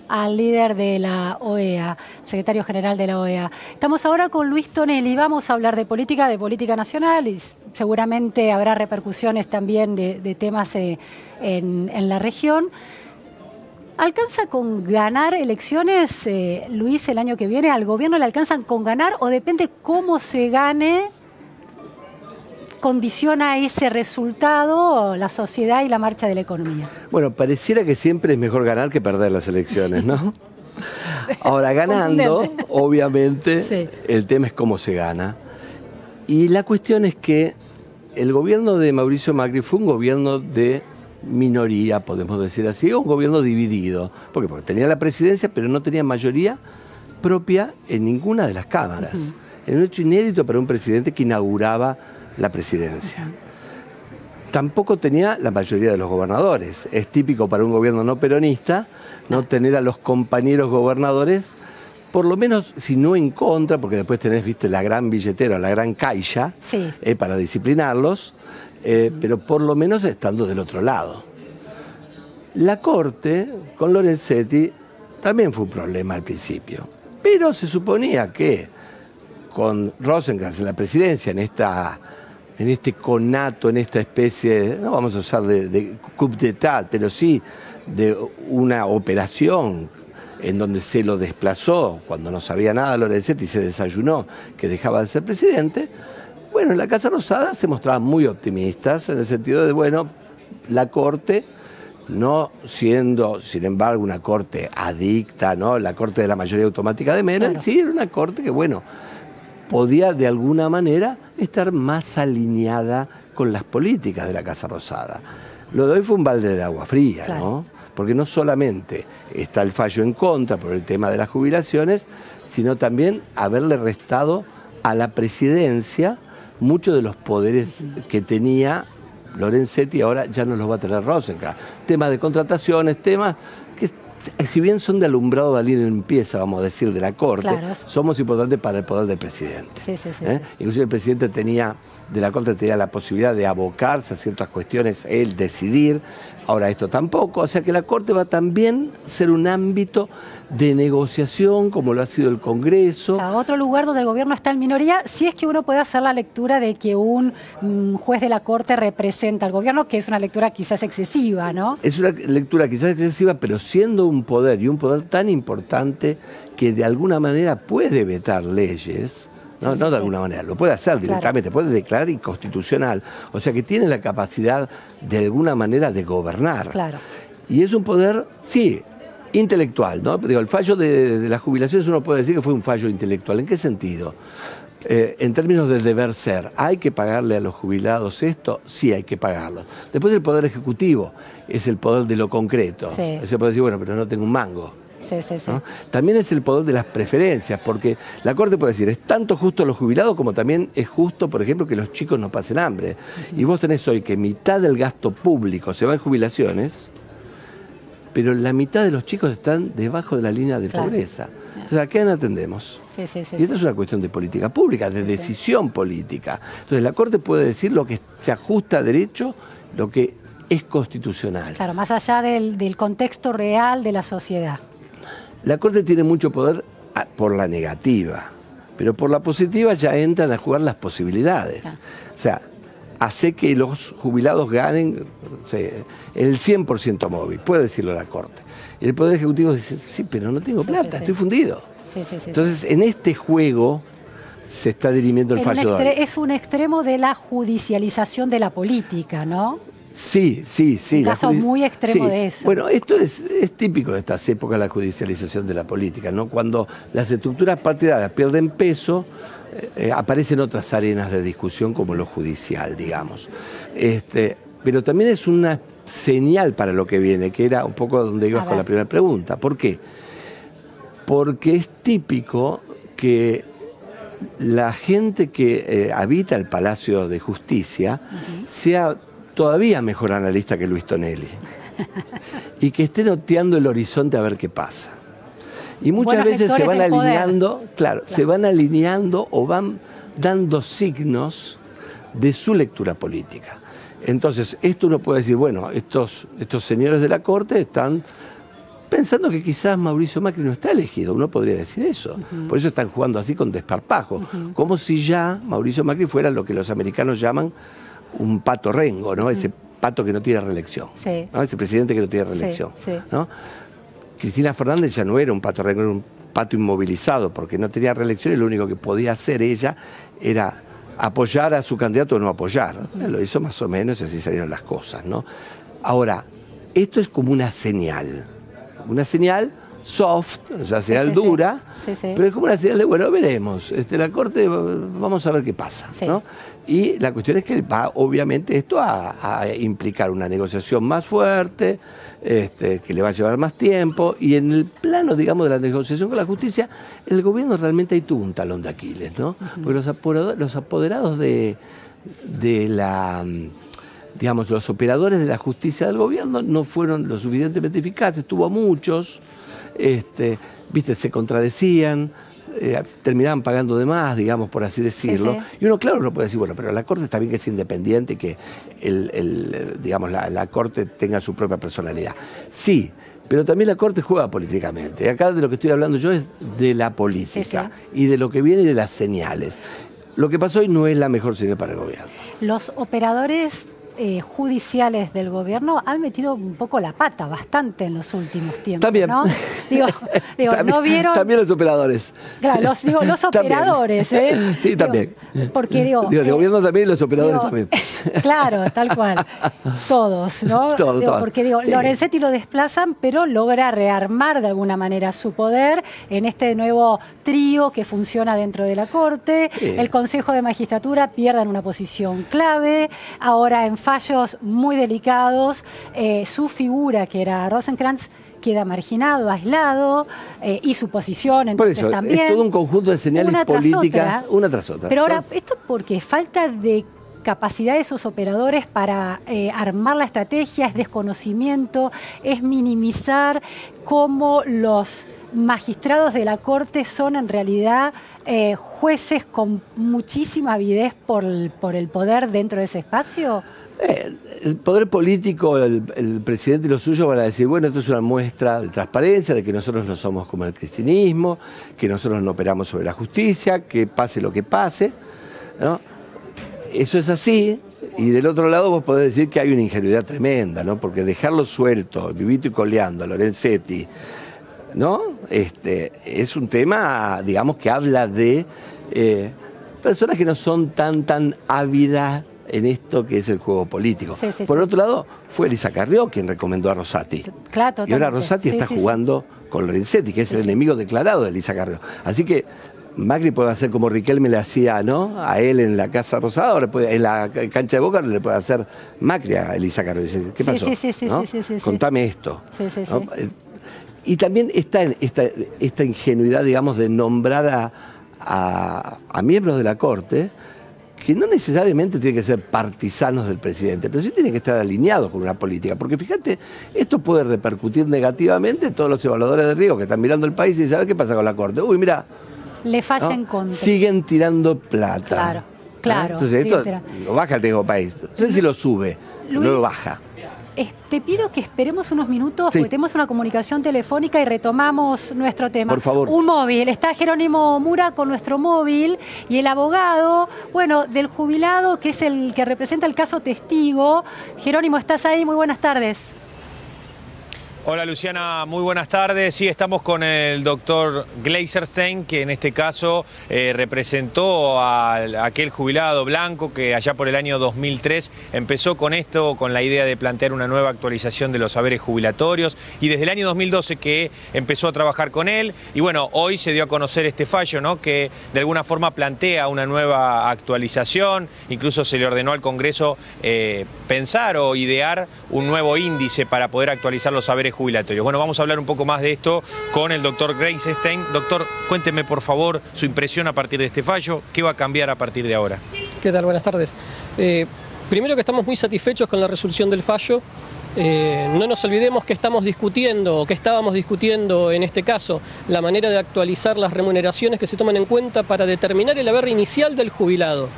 al líder de la OEA, secretario general de la OEA. Estamos ahora con Luis Tonelli, vamos a hablar de política nacional y seguramente habrá repercusiones también de temas en la región. ¿Alcanza con ganar elecciones, Luis, el año que viene? ¿Al gobierno le alcanzan con ganar o depende cómo se gane? ¿Condiciona ese resultado la sociedad y la marcha de la economía? Bueno, pareciera que siempre es mejor ganar que perder las elecciones, ¿no? Ahora, ganando, obviamente, sí, el tema es cómo se gana. Y la cuestión es que el gobierno de Mauricio Macri fue un gobierno de minoría, podemos decir así, un gobierno dividido. ¿Por qué? Porque tenía la presidencia, pero no tenía mayoría propia en ninguna de las cámaras. Era un hecho inédito para un presidente que inauguraba la presidencia. Tampoco tenía la mayoría de los gobernadores. Es típico para un gobierno no peronista no tener a los compañeros gobernadores, por lo menos, si no en contra, porque después tenés, viste, la gran billetera, la gran caixa, sí, para disciplinarlos, pero por lo menos estando del otro lado. La Corte, con Lorenzetti, también fue un problema al principio, pero se suponía que con Rosenkrantz en la presidencia, en este conato, en esta especie, no vamos a usar de coup d'état, pero sí de una operación en donde se lo desplazó, cuando no sabía nada Lorenzetti, se desayunó que dejaba de ser presidente. Bueno, en la Casa Rosada se mostraban muy optimistas en el sentido de, bueno, la Corte, no siendo, sin embargo, una Corte adicta, ¿no? La Corte de la mayoría automática de Menem, claro, sí, era una Corte que, bueno, podía de alguna manera estar más alineada con las políticas de la Casa Rosada. Lo de hoy fue un balde de agua fría, claro, ¿no? Porque no solamente está el fallo en contra por el tema de las jubilaciones, sino también haberle restado a la presidencia muchos de los poderes que tenía Lorenzetti, ahora ya no los va a tener Rosenkrantz. Temas de contrataciones, temas que, si bien son de alumbrado de alguien en limpieza, vamos a decir, de la Corte, claro, somos importantes para el poder del presidente. Sí, sí, sí, sí. Inclusive el presidente de la Corte tenía la posibilidad de abocarse a ciertas cuestiones, él decidir. Ahora esto tampoco, o sea que la Corte va también a ser un ámbito de negociación, como lo ha sido el Congreso. A otro lugar donde el gobierno está en minoría, si es que uno puede hacer la lectura de que un juez de la Corte representa al gobierno, que es una lectura quizás excesiva, ¿no? Es una lectura quizás excesiva, pero siendo un poder, y un poder tan importante que de alguna manera puede vetar leyes. No, sí, no de alguna manera, lo puede hacer directamente, claro, puede declarar inconstitucional. O sea que tiene la capacidad de alguna manera de gobernar. Claro. Y es un poder, sí, intelectual, ¿no? Digo, el fallo de las jubilaciones uno puede decir que fue un fallo intelectual. ¿En qué sentido? En términos del deber ser, ¿hay que pagarle a los jubilados esto? Sí, hay que pagarlo. Después el poder ejecutivo es el poder de lo concreto. Sí. Se puede decir, bueno, pero no tengo un mango. Sí, sí, sí. ¿No? También es el poder de las preferencias, porque la Corte puede decir, es tanto justo a los jubilados como también es justo, por ejemplo, que los chicos no pasen hambre. Y vos tenés hoy que mitad del gasto público se va en jubilaciones, pero la mitad de los chicos están debajo de la línea de pobreza. O sea, ¿a qué atendemos? Sí, sí, sí, y esto es una cuestión de política pública, de decisión política. Entonces la Corte puede decir lo que se ajusta a derecho, lo que es constitucional. Claro, más allá del contexto real de la sociedad. La Corte tiene mucho poder por la negativa, pero por la positiva ya entran a jugar las posibilidades. Claro. O sea, hace que los jubilados ganen, o sea, el 100% móvil, puede decirlo la Corte. Y el Poder Ejecutivo dice, sí, pero no tengo plata, estoy fundido. Sí, sí, sí, entonces, en este juego se está dirimiendo el fallo de hoy. Es un extremo de la judicialización de la política, ¿no? Sí, sí, sí. Un caso muy extremo de eso. Bueno, esto es típico de estas épocas, la judicialización de la política, ¿no? Cuando las estructuras partidarias pierden peso, aparecen otras arenas de discusión como lo judicial, digamos. Pero también es una señal para lo que viene, que era un poco donde ibas con la primera pregunta. ¿Por qué? Porque es típico que la gente que habita el Palacio de Justicia sea todavía mejor analista que Luis Tonelli y que esté noteando el horizonte a ver qué pasa. Y muchas veces se van alineando, claro, se van alineando o van dando signos de su lectura política. Entonces, esto uno puede decir, bueno, estos señores de la Corte están pensando que quizás Mauricio Macri no está elegido, uno podría decir eso. Por eso están jugando así con desparpajo, como si ya Mauricio Macri fuera lo que los americanos llaman un pato rengo, ¿no? Ese pato que no tiene reelección, ¿no? Ese presidente que no tiene reelección, ¿no? Cristina Fernández ya no era un pato rengo, era un pato inmovilizado, porque no tenía reelección y lo único que podía hacer ella era apoyar a su candidato o no apoyar. Lo hizo más o menos y así salieron las cosas, ¿no? Ahora, esto es como una señal soft, o sea, señal dura, pero es como una señal de, bueno, veremos, la Corte, vamos a ver qué pasa, ¿no? Y la cuestión es que va, obviamente, esto a implicar una negociación más fuerte, que le va a llevar más tiempo, y en el plano, digamos, de la negociación con la justicia, el gobierno realmente ahí tuvo un talón de Aquiles, ¿no? Porque los apoderados de la... digamos, los operadores de la justicia del gobierno no fueron lo suficientemente eficaces, tuvo muchos, viste, se contradecían, terminaban pagando de más, digamos, por así decirlo. Y uno, claro, no puede decir, bueno, pero la Corte está bien que es independiente y que digamos, la Corte tenga su propia personalidad. Sí, pero también la Corte juega políticamente. Y acá de lo que estoy hablando yo es de la política y de lo que viene y de las señales. Lo que pasó hoy no es la mejor señal para el gobierno. Los operadores judiciales del gobierno han metido un poco la pata bastante en los últimos tiempos. También. ¿No? Digo, también, ¿no vieron? También los operadores. Claro, los operadores, ¿eh? Sí, también. Porque el gobierno también y los operadores también. Claro, tal cual. Todos, ¿no? Todos. Porque Lorenzetti lo desplazan, pero logra rearmar de alguna manera su poder en este nuevo trío que funciona dentro de la Corte. El Consejo de Magistratura pierde en una posición clave. Ahora, en fallos muy delicados, su figura, que era Rosenkrantz, queda marginado, aislado, y su posición, entonces, por eso, también. Es todo un conjunto de señales políticas, una tras otra. Pero ahora, esto porque falta de capacidad de esos operadores para armar la estrategia, es desconocimiento, es minimizar cómo los magistrados de la Corte son en realidad jueces con muchísima avidez por el poder dentro de ese espacio. El poder político, el presidente y los suyos van a decir, bueno, esto es una muestra de transparencia, de que nosotros no somos como el cristianismo, que nosotros no operamos sobre la justicia, que pase lo que pase, ¿no? Eso es así, y del otro lado vos podés decir que hay una ingenuidad tremenda, ¿no? Porque dejarlo suelto, vivito y coleando a Lorenzetti, ¿no? Es un tema, digamos, que habla de personas que no son tan ávidas en esto que es el juego político. Por otro lado, fue Elisa Carrió quien recomendó a Rosati. Claro, y ahora Rosati está jugando con Lorenzetti, que es el enemigo declarado de Elisa Carrió. Así que Macri puede hacer como Riquelme le hacía, ¿no?, a él en la Casa Rosada, ahora en la cancha de Boca le puede hacer Macri a Elisa Carrió. Dice, ¿qué pasó? ¿No? Contame esto. ¿No? Y también está esta ingenuidad, digamos, de nombrar a miembros de la Corte que no necesariamente tienen que ser partisanos del presidente, pero sí tienen que estar alineados con una política. Porque fíjate, esto puede repercutir negativamente en todos los evaluadores de riesgo que están mirando el país y dicen, ¿sabes qué pasa con la Corte? Uy, mira, le falla en contra. Siguen tirando plata. Claro. Entonces esto lo baja el riesgo país. No sé si lo sube, Luis, no lo baja. Te pido que esperemos unos minutos, porque tenemos una comunicación telefónica y retomamos nuestro tema. Por favor. Un móvil. Está Jerónimo Mura con nuestro móvil y el abogado, bueno, del jubilado, que es el que representa el caso testigo. Jerónimo, ¿estás ahí? Muy buenas tardes. Hola Luciana, muy buenas tardes. Sí, estamos con el doctor Glazerstein, que en este caso representó a aquel jubilado blanco que allá por el año 2003 empezó con esto, con la idea de plantear una nueva actualización de los saberes jubilatorios, y desde el año 2012 que empezó a trabajar con él, y bueno, hoy se dio a conocer este fallo, ¿no?, que de alguna forma plantea una nueva actualización. Incluso se le ordenó al Congreso pensar o idear un nuevo índice para poder actualizar los saberes jubilatorios. Bueno, vamos a hablar un poco más de esto con el doctor Glazerstein. Doctor, cuénteme por favor su impresión a partir de este fallo. ¿Qué va a cambiar a partir de ahora? ¿Qué tal? Buenas tardes. Primero que estamos muy satisfechos con la resolución del fallo. No nos olvidemos que estamos discutiendo, o que estábamos discutiendo en este caso, la manera de actualizar las remuneraciones que se toman en cuenta para determinar el haber inicial del jubilado.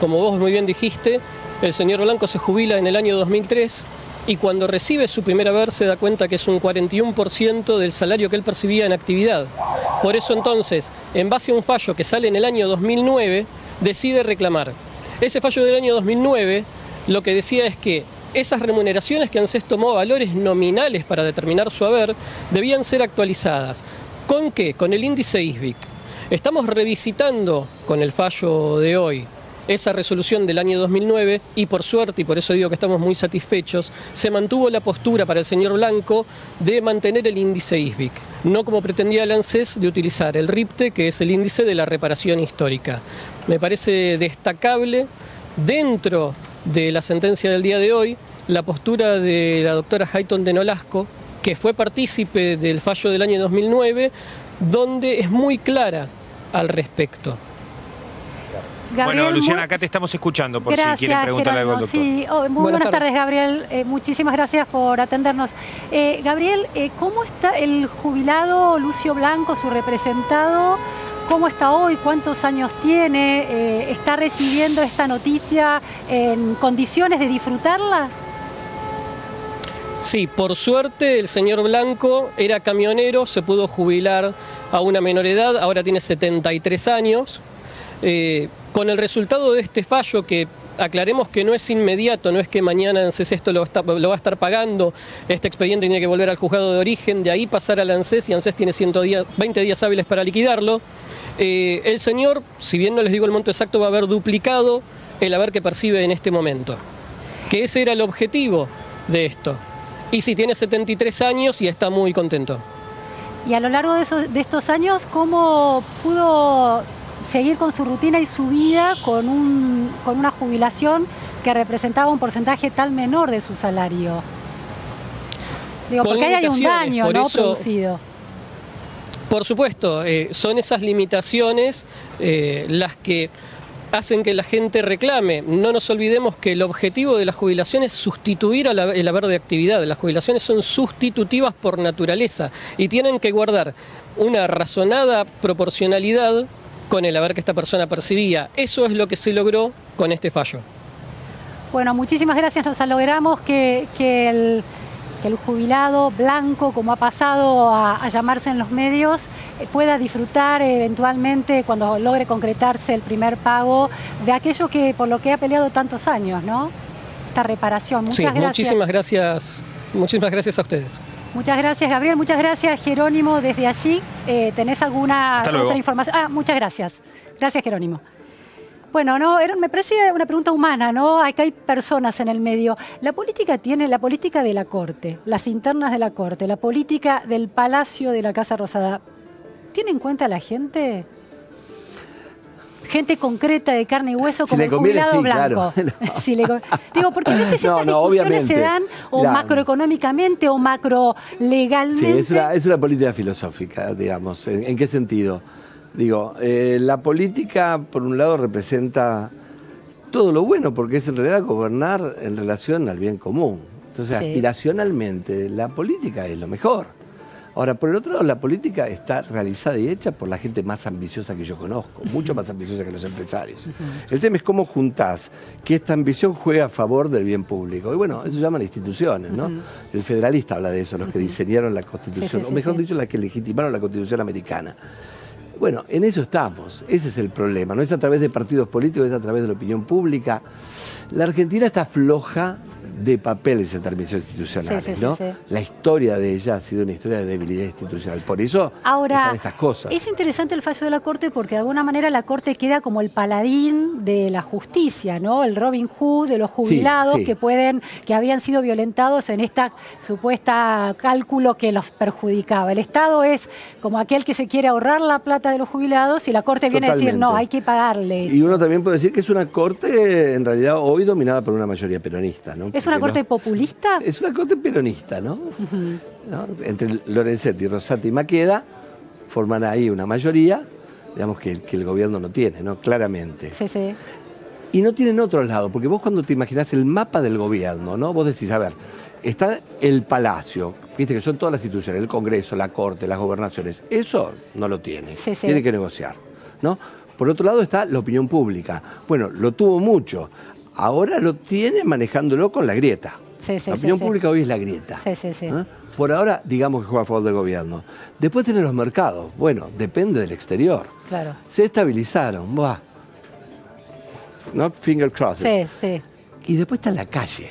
Como vos muy bien dijiste, el señor Blanco se jubila en el año 2003, y cuando recibe su primer haber se da cuenta que es un 41% del salario que él percibía en actividad. Por eso entonces, en base a un fallo que sale en el año 2009, decide reclamar. Ese fallo del año 2009 lo que decía es que esas remuneraciones que ANSES tomó valores nominales para determinar su haber debían ser actualizadas. ¿Con qué? Con el índice ISBIC. Estamos revisitando con el fallo de hoy esa resolución del año 2009 y por suerte, y por eso digo que estamos muy satisfechos, se mantuvo la postura para el señor Blanco de mantener el índice ISBIC, no como pretendía el ANSES de utilizar el RIPTE, que es el índice de la reparación histórica. Me parece destacable dentro de la sentencia del día de hoy la postura de la doctora Hayton de Nolasco, que fue partícipe del fallo del año 2009, donde es muy clara al respecto. Gabriel, bueno, Luciana, acá te estamos escuchando por gracias, si quieren preguntarle algo al doctor. Sí. Muy buenas tardes, Gabriel. Muchísimas gracias por atendernos. Gabriel, ¿cómo está el jubilado Lucio Blanco, su representado? ¿Cómo está hoy? ¿Cuántos años tiene? ¿Está recibiendo esta noticia en condiciones de disfrutarla? Sí, por suerte el señor Blanco era camionero, se pudo jubilar a una menor edad, ahora tiene 73 años. Con el resultado de este fallo, que aclaremos que no es inmediato, no es que mañana ANSES esto lo va a estar pagando, este expediente tiene que volver al juzgado de origen, de ahí pasar al ANSES y ANSES tiene 20 días hábiles para liquidarlo. El señor, si bien no les digo el monto exacto, va a haber duplicado el haber que percibe en este momento, que ese era el objetivo de esto. Y sí, tiene 73 años y está muy contento. Y a lo largo de estos años, ¿cómo pudo seguir con su rutina y su vida con una jubilación que representaba un porcentaje tan menor de su salario? Digo, porque ahí hay un daño, ¿no?, producido. Por supuesto, son esas limitaciones las que hacen que la gente reclame. No nos olvidemos que el objetivo de la jubilación es sustituir el haber de actividad. Las jubilaciones son sustitutivas por naturaleza y tienen que guardar una razonada proporcionalidad con el haber que esta persona percibía. Eso es lo que se logró con este fallo. Bueno, muchísimas gracias. Nos alegramos que el jubilado Blanco, como ha pasado a llamarse en los medios, pueda disfrutar eventualmente, cuando logre concretarse el primer pago, de aquello que por lo que ha peleado tantos años, ¿no? Esta reparación. Muchas gracias. Muchísimas gracias. Muchísimas gracias a ustedes. Muchas gracias, Gabriel. Muchas gracias, Jerónimo, desde allí. ¿Tenés alguna otra información? Muchas gracias. Gracias, Jerónimo. Bueno, no, me parece una pregunta humana, ¿no? Acá hay personas en el medio. La política tiene la política de la Corte, las internas de la Corte, la política del Palacio de la Casa Rosada. ¿Tiene en cuenta la gente? Gente concreta de carne y hueso, como el jubilado Blanco. Claro. Digo, porque a veces estas discusiones se dan o macroeconómicamente o macrolegalmente. Sí, es una política filosófica, digamos. ¿En qué sentido? Digo, la política, por un lado, representa todo lo bueno, porque es en realidad gobernar en relación al bien común. Entonces, aspiracionalmente, la política es lo mejor. Ahora, por el otro lado, la política está realizada y hecha por la gente más ambiciosa que yo conozco, mucho más ambiciosa que los empresarios. El tema es cómo juntás que esta ambición juega a favor del bien público. Y bueno, eso se llaman instituciones, ¿no? El federalista habla de eso, los que diseñaron la Constitución, o mejor dicho, los que legitimaron la Constitución americana. Bueno, en eso estamos, ese es el problema, no es a través de partidos políticos, es a través de la opinión pública. La Argentina está floja de papeles en términos institucionales, ¿no? La historia de ella ha sido una historia de debilidad institucional, por eso están estas cosas. Es interesante el fallo de la Corte porque de alguna manera la Corte queda como el paladín de la justicia, ¿no? El Robin Hood de los jubilados que habían sido violentados en esta supuesta cálculo que los perjudicaba. El Estado es como aquel que se quiere ahorrar la plata de los jubilados y la Corte viene a decir, no, hay que pagarle. Y uno también puede decir que es una Corte en realidad hoy dominada por una mayoría peronista, ¿no? ¿Es una Corte populista? Es una Corte peronista, ¿no? ¿No? Entre Lorenzetti, Rosati y Maqueda forman ahí una mayoría, digamos, que el gobierno no tiene, ¿no? Claramente. Y no tienen otros lados, porque vos cuando te imaginás el mapa del gobierno, ¿no? Vos decís, a ver, está el Palacio, viste que son todas las instituciones, el Congreso, la Corte, las gobernaciones. Eso no lo tiene, tiene que negociar, ¿no? Por otro lado está la opinión pública. Bueno, lo tuvo mucho. Ahora lo tiene manejándolo con la grieta. La opinión pública hoy es la grieta. Por ahora, digamos que juega a favor del gobierno. Después tienen los mercados. Bueno, depende del exterior. Claro. Se estabilizaron. Buah. ¿No? Finger crossed. Y después está la calle.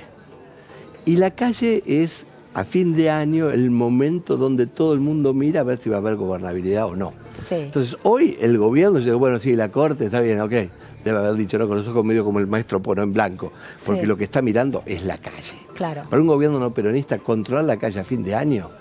Y la calle es, a fin de año, el momento donde todo el mundo mira a ver si va a haber gobernabilidad o no. Entonces, hoy el gobierno dice, bueno, sí, la Corte está bien, ok. Debe haber dicho, ¿no? Con los ojos medio como el maestro Polo en blanco. Porque lo que está mirando es la calle. Para un gobierno no peronista, controlar la calle a fin de año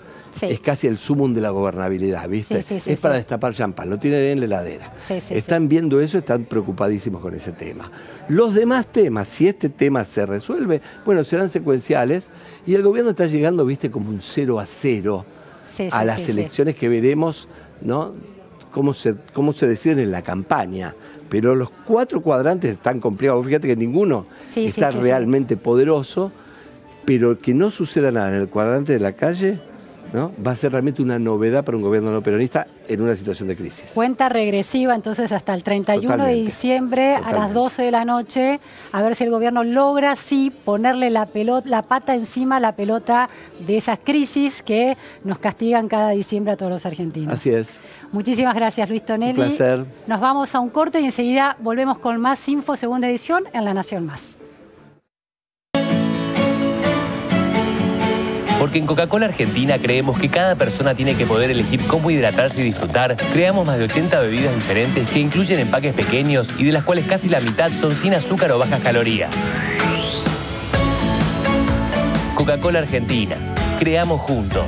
es casi el sumum de la gobernabilidad, ¿viste? Es para destapar champán, lo tienen en la heladera. Están viendo eso, están preocupadísimos con ese tema. Los demás temas, si este tema se resuelve, bueno, serán secuenciales y el gobierno está llegando, ¿viste? Como un 0-0 a las elecciones que veremos, ¿no? Cómo se deciden en la campaña. Pero los 4 cuadrantes están complicados. Fíjate que ninguno está realmente poderoso, pero que no suceda nada en el cuadrante de la calle, ¿no? Va a ser realmente una novedad para un gobierno no peronista en una situación de crisis. Cuenta regresiva entonces hasta el 31 de diciembre a las 12 de la noche, a ver si el gobierno logra ponerle la pata encima a la pelota de esas crisis que nos castigan cada diciembre a todos los argentinos. Así es. Muchísimas gracias, Luis Tonelli. Un placer. Nos vamos a un corte y enseguida volvemos con más Info Segunda Edición en La Nación Más. Porque en Coca-Cola Argentina creemos que cada persona tiene que poder elegir cómo hidratarse y disfrutar. Creamos más de 80 bebidas diferentes que incluyen empaques pequeños y de las cuales casi la mitad son sin azúcar o bajas calorías. Coca-Cola Argentina. Creamos juntos.